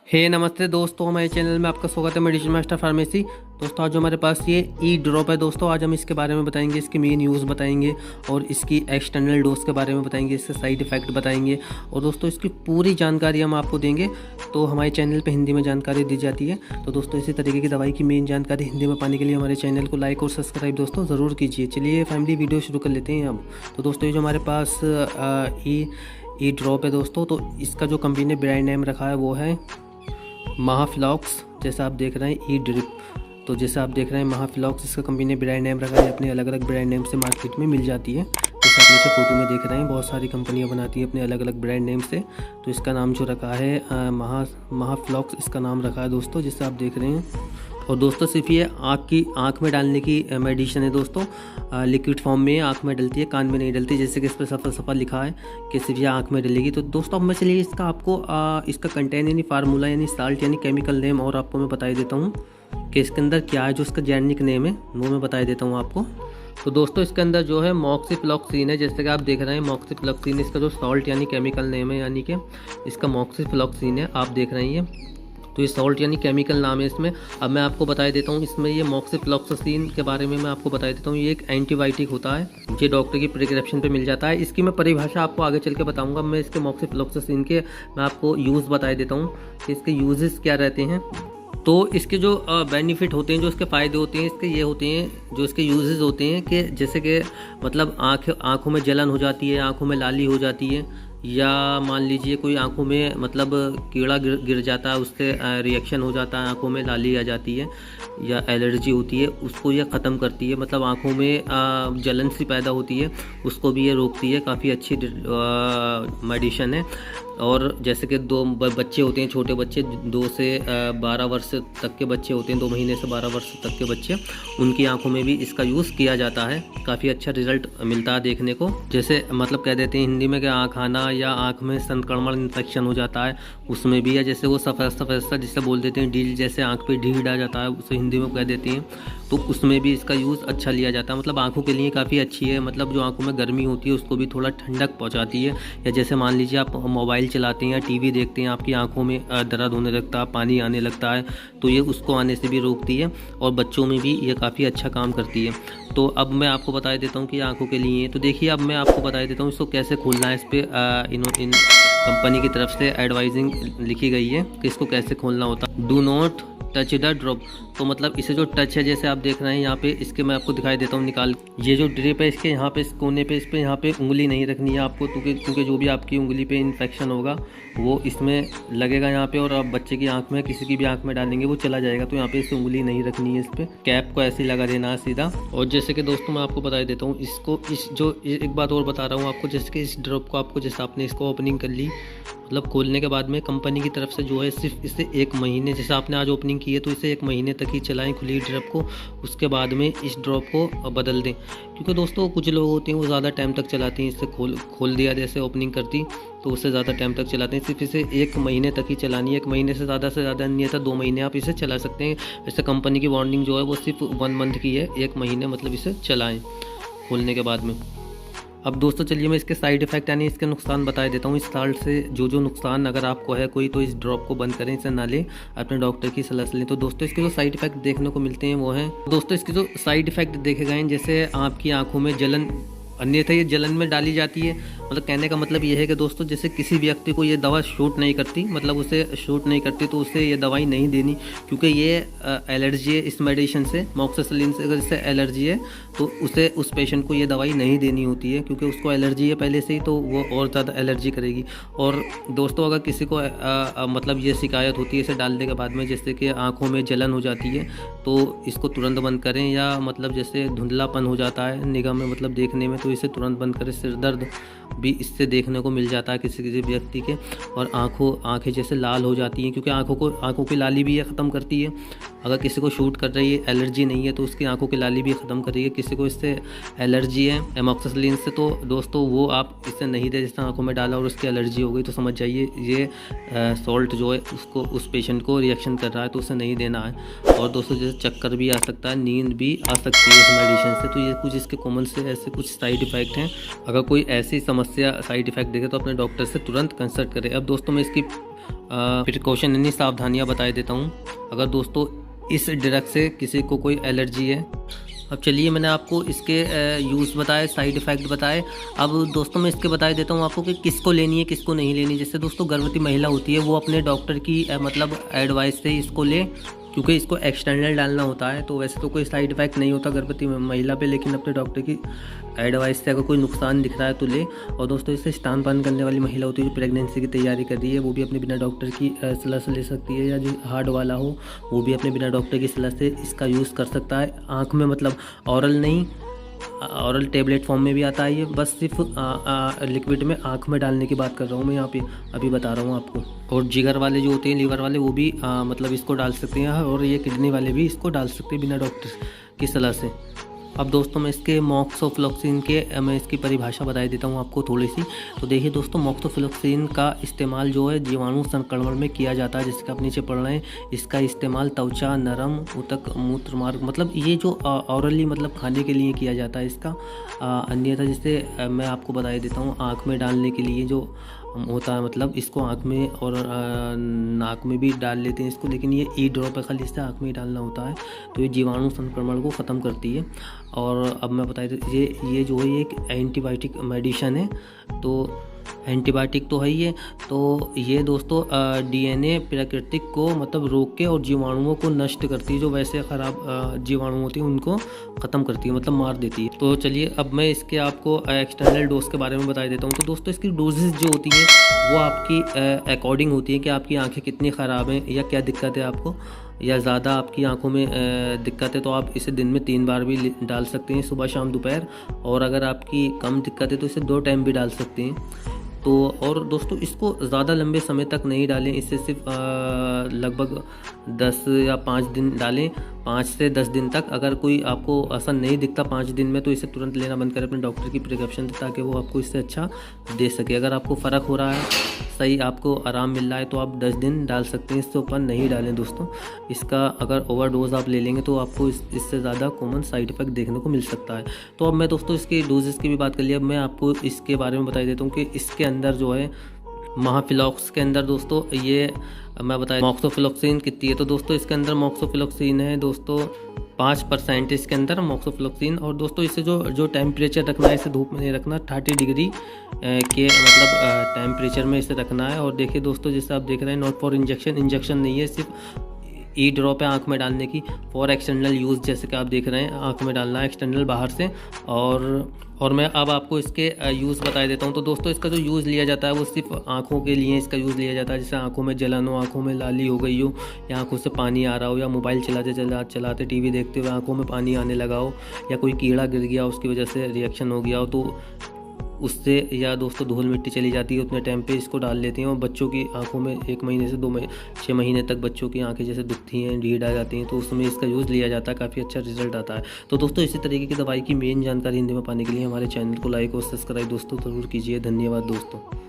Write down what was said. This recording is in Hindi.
नमस्ते दोस्तों, हमारे चैनल में आपका स्वागत है। Medicine master pharmacy. दोस्तों आज जो हमारे पास ये ई ड्रॉप है दोस्तों, आज हम इसके बारे में बताएंगे, इसके मेन यूज़ बताएंगे और इसकी एक्सटर्नल डोज के बारे में बताएंगे, इसके साइड इफ़ेक्ट बताएंगे और दोस्तों इसकी पूरी जानकारी हम आपको देंगे। तो हमारे चैनल पे हिंदी में जानकारी दी जाती है। तो दोस्तों इसी तरीके की दवाई की मेन जानकारी हिंदी में पाने के लिए हमारे चैनल को लाइक और सब्सक्राइब दोस्तों ज़रूर कीजिए। चलिए फैमिली वीडियो शुरू कर लेते हैं अब। तो दोस्तों ये जो हमारे पास ई ड्रॉप है दोस्तों, तो इसका जो कंपनी ने ब्रांड नेम रखा है वो है महाफ्लॉक्स। जैसा आप देख रहे हैं ई ड्रिप, तो जैसा आप देख रहे हैं महाफ्लॉक्स, इसका कंपनी ने ब्रांड नेम रखा है। अपने अलग अलग ब्रांड नेम से मार्केट में मिल जाती है। जैसे आप नीचे फोटो में देख रहे हैं, बहुत सारी कंपनियां बनाती हैं अपने अलग अलग ब्रांड नेम से। तो इसका नाम जो रखा है महाफ्लॉक्स इसका नाम रखा है दोस्तों, जैसे आप देख रहे हैं। और दोस्तों सिर्फ ये आँख में डालने की मेडिसिन है दोस्तों, लिक्विड फॉर्म में आँख में डलती है, कान में नहीं डलती, जैसे कि इस पर सफ़ा सफ़ा लिखा है कि सिर्फ ये आँख में डलेगी। तो दोस्तों अब मैं चलिए इसका आपको इसका कंटेंट यानी फार्मूला यानी साल्ट यानी केमिकल नेम और आपको मैं बता देता हूँ कि इसके अंदर क्या है। जो इसका जेनेरिक नेम है वो मैं बता देता हूँ आपको। तो दोस्तों इसके अंदर जो है मॉक्सिफ्लॉक्सीन है, जैसे कि आप देख रहे हैं मॉक्सिफ्लॉक्सीन, इसका जो सॉल्ट यानी केमिकल नेम है, यानी कि इसका मॉक्सिफ्लॉक्सीन है, आप देख रहे हैं ये। तो ये सॉल्ट यानी केमिकल नाम है इसमें। अब मैं आपको बता देता हूँ इसमें ये मॉक्सिफ्लॉक्सीन के बारे में मैं आपको बता देता हूँ। ये एक एंटीबायोटिक होता है, ये डॉक्टर की प्रिस्क्रिप्शन पे मिल जाता है। इसकी मैं परिभाषा आपको आगे चल के बताऊँगा। मैं इसके मॉक्सिफ्लॉक्सीन के मैं आपको यूज़ बता देता हूँ कि इसके यूजेस क्या रहते हैं। तो इसके जो बेनिफिट होते हैं, जो इसके फ़ायदे होते हैं, इसके ये होते हैं, जो इसके यूजेस होते हैं कि जैसे कि मतलब आँखों में जलन हो जाती है, आँखों में लाली हो जाती है, या मान लीजिए कोई आंखों में मतलब कीड़ा गिर जाता है, उससे रिएक्शन हो जाता है, आंखों में लाली आ जाती है या एलर्जी होती है, उसको ये ख़त्म करती है। मतलब आंखों में जलन सी पैदा होती है, उसको भी ये रोकती है। काफ़ी अच्छी मेडिसिन है। और जैसे कि दो बच्चे होते हैं, छोटे बच्चे 2 से 12 वर्ष तक के बच्चे होते हैं, 2 महीने से 12 वर्ष तक के बच्चे, उनकी आंखों में भी इसका यूज़ किया जाता है। काफ़ी अच्छा रिजल्ट मिलता है देखने को। जैसे मतलब कह देते हैं हिंदी में कि आँख आना या आँख में संक्रमण इन्फेक्शन हो जाता है, उसमें भी है। जैसे वो सफ़ेद जिसे बोल देते हैं ढील, जैसे आँख पे ढील आ जाता है, उसे हिंदी में कह देते हैं, तो उसमें भी इसका यूज़ अच्छा लिया जाता है। मतलब आँखों के लिए काफ़ी अच्छी है। मतलब जो आँखों में गर्मी होती है उसको भी थोड़ा ठंडक पहुँचाती है। या जैसे मान लीजिए आप मोबाइल चलाते हैं या टीवी देखते हैं, आपकी आंखों में दर्द होने लगता है, पानी आने लगता है, तो ये उसको आने से भी रोकती है। और बच्चों में भी ये काफ़ी अच्छा काम करती है। तो अब मैं आपको बता देता हूँ कि आंखों के लिए। तो देखिए अब मैं आपको बता देता हूँ इसको कैसे खोलना है। इस पर इन कंपनी की तरफ से एडवाइजिंग लिखी गई है कि इसको कैसे खोलना होता है। Do not touch the drop. तो मतलब इसे जो टच है, जैसे आप देख रहे हैं यहाँ पे, इसके मैं आपको दिखाई देता हूँ निकाल। ये जो ड्रिप है इसके यहाँ पे, इस कोने पे, इस पे यहाँ पे उंगली नहीं रखनी है आपको, क्योंकि जो भी आपकी उंगली पे इन्फेक्शन होगा वो इसमें लगेगा यहाँ पे, और आप बच्चे की आंख में, किसी की भी आंख में डालेंगे वो चला जाएगा। तो यहाँ पे इसे उंगली नहीं रखनी है, इस पर कैप को ऐसे लगा देना है सीधा। और जैसे कि दोस्तों मैं आपको बता देता हूँ इसको, एक बात और बता रहा हूँ आपको, जैसे कि इस ड्रॉप को आपको, जैसे आपने इसको ओपनिंग कर ली, मतलब खोलने के बाद में कंपनी की तरफ से जो है सिर्फ इसे 1 महीने, जैसे आपने आज ओपनिंग की है तो इसे 1 महीने तक ही चलाएं खुली ड्रॉप को। उसके बाद में इस ड्रॉप को बदल दें, क्योंकि दोस्तों कुछ लोग होते हैं वो ज़्यादा टाइम तक चलाते हैं। इसे खोल दिया जैसे ओपनिंग करती तो उससे ज़्यादा टाइम तक चलाते हैं। सिर्फ इसे 1 महीने तक ही चलानी है, 1 महीने से ज़्यादा नहीं है, 2 महीने आप इसे चला सकते हैं। वैसे कंपनी की वार्निंग जो है वो सिर्फ 1 मंथ की है, 1 महीने मतलब इसे चलाएँ खोलने के बाद में। अब दोस्तों चलिए मैं इसके साइड इफ़ेक्ट यानी इसके नुकसान बता देता हूँ। इस साल्ट से जो नुकसान अगर आपको है कोई, तो इस ड्रॉप को बंद करें, इसे ना लें, अपने डॉक्टर की सलाह से लें। तो दोस्तों इसके जो साइड इफ़ेक्ट देखने को मिलते हैं वो हैं, दोस्तों इसके जो साइड इफ़ेक्ट देखे गए हैं, जैसे आपकी आंखों में जलन, अन्यथा ये जलन में डाली जाती है। मतलब कहने का मतलब ये है कि दोस्तों जैसे किसी व्यक्ति को ये दवा शूट नहीं करती, मतलब उसे शूट नहीं करती, तो उसे ये दवाई नहीं देनी, क्योंकि ये एलर्जी है इस मेडिसिन से, मॉक्सिसिलिन से। अगर इससे एलर्जी है तो उसे, उस पेशेंट को ये दवाई नहीं देनी होती है, क्योंकि उसको एलर्जी है पहले से ही, तो वो और ज़्यादा एलर्जी करेगी। और दोस्तों अगर किसी को मतलब ये शिकायत होती है इसे डालने के बाद में, जैसे कि आँखों में जलन हो जाती है, तो इसको तुरंत बंद करें। या मतलब जैसे धुंधलापन हो जाता है निगाह में, मतलब देखने में, तो इसे तुरंत बंद करें। सिर दर्द भी इससे देखने को मिल जाता है किसी व्यक्ति के। और आंखें जैसे लाल हो जाती हैं, क्योंकि आंखों की लाली भी ये ख़त्म करती है। अगर किसी को शूट कर रही है, एलर्जी नहीं है, तो उसकी आंखों की लाली भी ख़त्म कर रही है। किसी को इससे एलर्जी है एमॉक्सिसिलिन से, तो दोस्तों वो आप इसे नहीं दे। जैसे आंखों में डाला और उसकी एलर्जी हो गई तो समझ जाइए ये सॉल्ट जो है उसको, उस पेशेंट को रिएक्शन कर रहा है, तो उसे नहीं देना है। और दोस्तों जैसे चक्कर भी आ सकता है, नींद भी आ सकती है इस मेडिसिन से। तो ये कुछ इसके कॉमन से ऐसे कुछ साइड इफ़ेक्ट हैं। अगर कोई ऐसी समस्या साइड इफ़ेक्ट दिखे तो अपने डॉक्टर से तुरंत कंसल्ट करें। अब दोस्तों मैं इसकी प्रिकॉशन यानी सावधानियाँ बता देता हूँ। अगर दोस्तों इस ड्रग से किसी को कोई एलर्जी है, अब चलिए मैंने आपको इसके यूज़ बताए, साइड इफ़ेक्ट बताए। अब दोस्तों मैं इसके बता देता हूँ आपको कि किसको लेनी है किसको नहीं लेनी। जैसे दोस्तों गर्भवती महिला होती है वो अपने डॉक्टर की मतलब एडवाइस से इसको ले, क्योंकि इसको एक्सटर्नल डालना होता है। तो वैसे तो कोई साइड इफ़ेक्ट नहीं होता गर्भवती महिला पे, लेकिन अपने डॉक्टर की एडवाइस से अगर कोई नुकसान दिख रहा है तो ले। और दोस्तों इससे स्तनपान करने वाली महिला होती है जो प्रेगनेंसी की तैयारी कर रही है, वो भी अपने बिना डॉक्टर की सलाह से ले सकती है। या जो हार्ट वाला हो वो भी अपने बिना डॉक्टर की सलाह से इसका यूज़ कर सकता है। आँख में मतलब ऑरल नहीं, ऑरल टेबलेट फॉर्म में भी आता है ये, बस सिर्फ लिक्विड में आँख में डालने की बात कर रहा हूँ मैं यहाँ पे, अभी बता रहा हूँ आपको। और जिगर वाले जो होते हैं, लीवर वाले, वो भी मतलब इसको डाल सकते हैं, और ये किडनी वाले भी इसको डाल सकते हैं बिना डॉक्टर की सलाह से। अब दोस्तों मैं इसके मॉक्सोफ्लोक्सिन के मैं इसकी परिभाषा बता देता हूँ आपको थोड़ी सी। तो देखिए दोस्तों, मॉक्सोफ्लोक्सिन का इस्तेमाल जो है जीवाणु संक्रमण में किया जाता है, जैसे कि आप नीचे पढ़ रहे हैं। इसका इस्तेमाल त्वचा, नरम ऊतक, मूत्र मार्ग, मतलब ये जो ऑरली मतलब खाने के लिए किया जाता है इसका। अन्यथा जैसे मैं आपको बता देता हूँ, आँख में डालने के लिए जो होता है, मतलब इसको आँख में और नाक में भी डाल लेते हैं इसको, लेकिन ये ई ड्रॉप है, खाली इससे आँख में ही डालना होता है। तो ये जीवाणु संक्रमण को ख़त्म करती है। और अब मैं बता देता हूँ, ये जो है ये एक एंटीबायोटिक मेडिसिन है। तो एंटीबायोटिक तो है ही है, तो ये दोस्तों डीएनए प्राकृतिक को मतलब रोक के और जीवाणुओं को नष्ट करती है, जो वैसे ख़राब जीवाणु होती हैं उनको ख़त्म करती है, मतलब मार देती है। तो चलिए अब मैं इसके आपको एक्सटर्नल डोज के बारे में बता देता हूँ। तो दोस्तों इसकी डोजेस जो होती है वो आपकी अकॉर्डिंग होती है कि आपकी आँखें कितनी ख़राब हैं या क्या दिक्कत है आपको, या ज़्यादा आपकी आंखों में दिक्कत है तो आप इसे दिन में 3 बार भी डाल सकते हैं, सुबह शाम दोपहर। और अगर आपकी कम दिक्कत है तो इसे 2 टाइम भी डाल सकते हैं। तो और दोस्तों इसको ज़्यादा लंबे समय तक नहीं डालें, इसे सिर्फ लगभग 10 या 5 दिन डालें, 5 से 10 दिन तक। अगर कोई आपको असर नहीं दिखता 5 दिन में तो इसे तुरंत लेना बंद करें अपने डॉक्टर की प्रिस्क्रिप्शन से, ताकि वो आपको इससे अच्छा दे सके। अगर आपको फ़र्क हो रहा है, सही आपको आराम मिल रहा है, तो आप 10 दिन डाल सकते हैं, इससे ऊपर नहीं डालें दोस्तों। इसका अगर ओवरडोज आप ले लेंगे तो आपको इससे ज़्यादा कॉमन साइड इफ़ेक्ट देखने को मिल सकता है। तो अब मैं दोस्तों इसकी डोजेस की भी बात कर लिया, अब मैं आपको इसके बारे में बता देता हूँ कि इसके अंदर जो है महाफिलॉक्स के अंदर दोस्तों ये मैं बताया मॉक्सोफ्लोक्सिन कितनी है। तो दोस्तों इसके अंदर मॉक्सोफ्लोक्सिन है दोस्तों 5% इसके अंदर मॉक्सोफ्लोक्सिन। और दोस्तों इसे जो टेम्परेचर रखना है, इसे धूप में नहीं रखना, 30 डिग्री के मतलब टेम्परेचर में इसे रखना है। और देखिए दोस्तों, जैसे आप देख रहे हैं, नॉट फॉर इंजेक्शन नहीं है, सिर्फ ई ड्रॉप है आँख में डालने की, फॉर एक्सटर्नल यूज़, जैसे कि आप देख रहे हैं आँख में डालना है एक्सटर्नल बाहर से। और मैं अब आपको इसके यूज़ बता देता हूँ। तो दोस्तों इसका जो यूज़ लिया जाता है वो सिर्फ आँखों के लिए इसका यूज़ लिया जाता है। जैसे आँखों में जलन हो, आँखों में लाली हो गई हो, या आँखों से पानी आ रहा हो, या मोबाइल चलाते टीवी देखते हुए आँखों में पानी आने लगा हो, या कोई कीड़ा गिर गया उसकी वजह से रिएक्शन हो गया हो, तो उससे, या दोस्तों धूल मिट्टी चली जाती है, उतने टाइम पे इसको डाल लेते हैं। और बच्चों की आंखों में 1 महीने से 6 महीने तक बच्चों की आंखें जैसे दुखती हैं, ढीठ आ जाती हैं, तो उसमें इसका यूज़ लिया जाता है, काफ़ी अच्छा रिजल्ट आता है। तो दोस्तों इसी तरीके की दवाई की मेन जानकारी हिंदी में पाने के लिए हमारे चैनल को लाइक और सब्सक्राइब दोस्तों ज़रूर कीजिए। धन्यवाद दोस्तों।